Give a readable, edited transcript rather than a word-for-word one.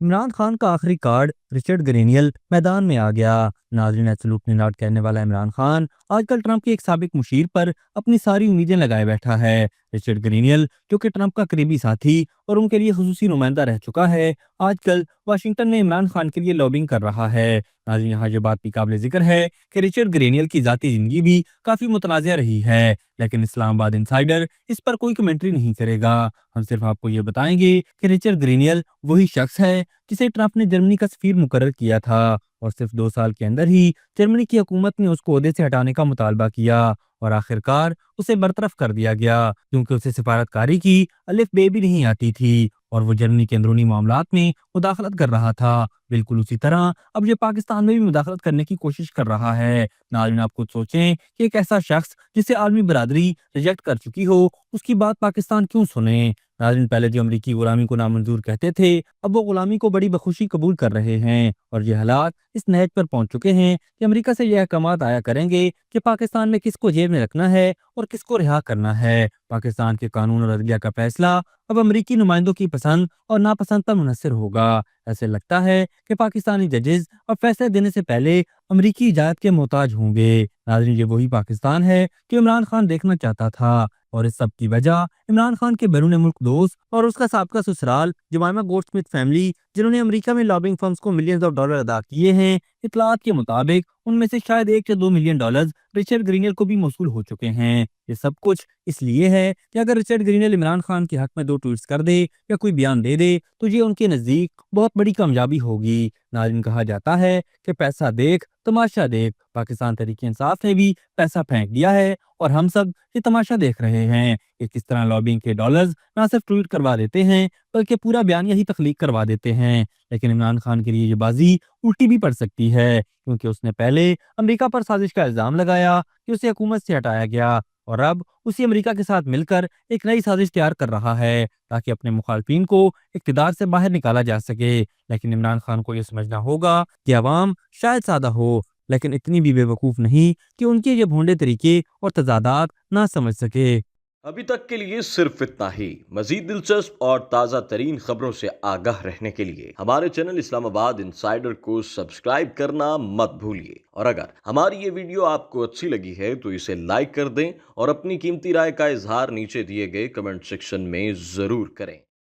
عمران خان کا آخری card Richard Grenell میدان میں آ گیا۔ ناظرین، سلوک نلاٹ کہنے والا عمران خان آج کل ٹرمپ کے ایک سابق مشیر پر اپنی ساری امیدیں لگائے بیٹھا ہے۔ رچرڈ گرینیل، جو کہ ٹرمپ کا قریبی ساتھی اور ان کے لیے خصوصی نمائندہ رہ چکا ہے، آج کل واشنگٹن میں عمران خان کے لیے لابنگ کر رہا ہے۔ ناظرین، یہاں یہ بات بھی قابل ذکر ہے کہ رچرڈ گرینیل کی ذاتی زندگی بھی کافی متنازع رہی ہے، لیکن اسلام آباد انسائیڈر اس پر کوئی کمنٹری نہیں کرے گا۔ ہم صرف آپ کو یہ بتائیں گے کہ رچرڈ گرینیل وہی شخص ہے جسے ٹرمپ نے جرمنی کا سفیر مقرر کیا تھا، اور صرف 2 سال کے اندر ہی جرمنی کی حکومت نے اس کو عہدے سے ہٹانے کا مطالبہ کیا، اور آخر کار اسے برطرف کر دیا گیا کیونکہ اسے سفارتکاری کی الف بے بھی نہیں آتی تھی اور وہ جرمنی کے اندرونی معاملات میں مداخلت کر رہا تھا۔ بالکل اسی طرح اب یہ پاکستان میں بھی مداخلت کرنے کی کوشش کر رہا ہے۔ ناظرین، آپ خود سوچیں کہ ایک ایسا شخص جسے عالمی برادری ریجیکٹ کر چکی ہو، اس کی بات پاکستان کیوں سنے؟ ناظرین، پہلے جو امریکی غلامی کو نامنظور کہتے تھے، اب وہ غلامی کو بڑی بخوشی قبول کر رہے ہیں، اور یہ حالات اس نہج پر پہنچ چکے ہیں کہ امریکہ سے یہ احکامات آیا کریں گے کہ پاکستان میں کس کو جیل میں رکھنا ہے اور کس کو رہا کرنا ہے۔ پاکستان کے قانون اور عدلیہ کا فیصلہ اب امریکی نمائندوں کی پسند اور ناپسند پر منحصر ہوگا۔ ایسے لگتا ہے کہ پاکستانی ججز اب فیصلے دینے سے پہلے امریکی اجازت کے محتاج ہوں گے۔ ناظرین، یہ وہی پاکستان ہے جو عمران خان دیکھنا چاہتا تھا، اور اس سب کی وجہ عمران خان کے بیرون ملک دوست اور اس کا سابقہ سسرال جمائما گولڈ سمتھ فیملی، جنہوں نے امریکہ میں لابنگ فرمز کو ملینز آف ڈالر ادا کیے ہیں۔ اطلاعات کے مطابق ان میں سے شاید 1 یا 2 ملین ڈالرز رچرڈ گرینیل کو بھی موصول ہو چکے ہیں۔ یہ سب کچھ اس لیے ہے کہ اگر رچرڈ گرینیل عمران خان کے حق میں 2 ٹویٹس کر دے یا کوئی بیان دے دے تو یہ ان کے نزدیک بہت بڑی کامیابی ہوگی۔ ناظرین، کہا جاتا ہے کہ پیسہ دیکھ تماشا دیکھ۔ پاکستان تحریک انصاف نے بھی پیسہ پھینک دیا ہے، اور ہم سب یہ تماشا دیکھ رہے ہیں کہ کس طرح لابنگ کے ڈالرز نہ صرف ٹویٹ کروا دیتے ہیں بلکہ پورا بیانیہ ہی تخلیق کروا دیتے ہیں۔ لیکن عمران خان کے لیے یہ بازی الٹی بھی پڑ سکتی ہے، کیونکہ اس نے پہلے امریکہ پر سازش کا الزام لگایا کہ اسے حکومت سے ہٹایا گیا، اور اب اسی امریکہ کے ساتھ مل کر ایک نئی سازش تیار کر رہا ہے تاکہ اپنے مخالفین کو اقتدار سے باہر نکالا جا سکے۔ لیکن عمران خان کو یہ سمجھنا ہوگا کہ عوام شاید سادہ ہو، لیکن اتنی بھی بے وقوف نہیں کہ ان کے یہ بھونڈے طریقے اور تضادات نہ سمجھ سکے۔ ابھی تک کے لیے صرف اتنا ہی۔ مزید دلچسپ اور تازہ ترین خبروں سے آگاہ رہنے کے لیے ہمارے چینل اسلام آباد انسائیڈر کو سبسکرائب کرنا مت بھولیے، اور اگر ہماری یہ ویڈیو آپ کو اچھی لگی ہے تو اسے لائک کر دیں اور اپنی قیمتی رائے کا اظہار نیچے دیے گئے کمنٹ سیکشن میں ضرور کریں۔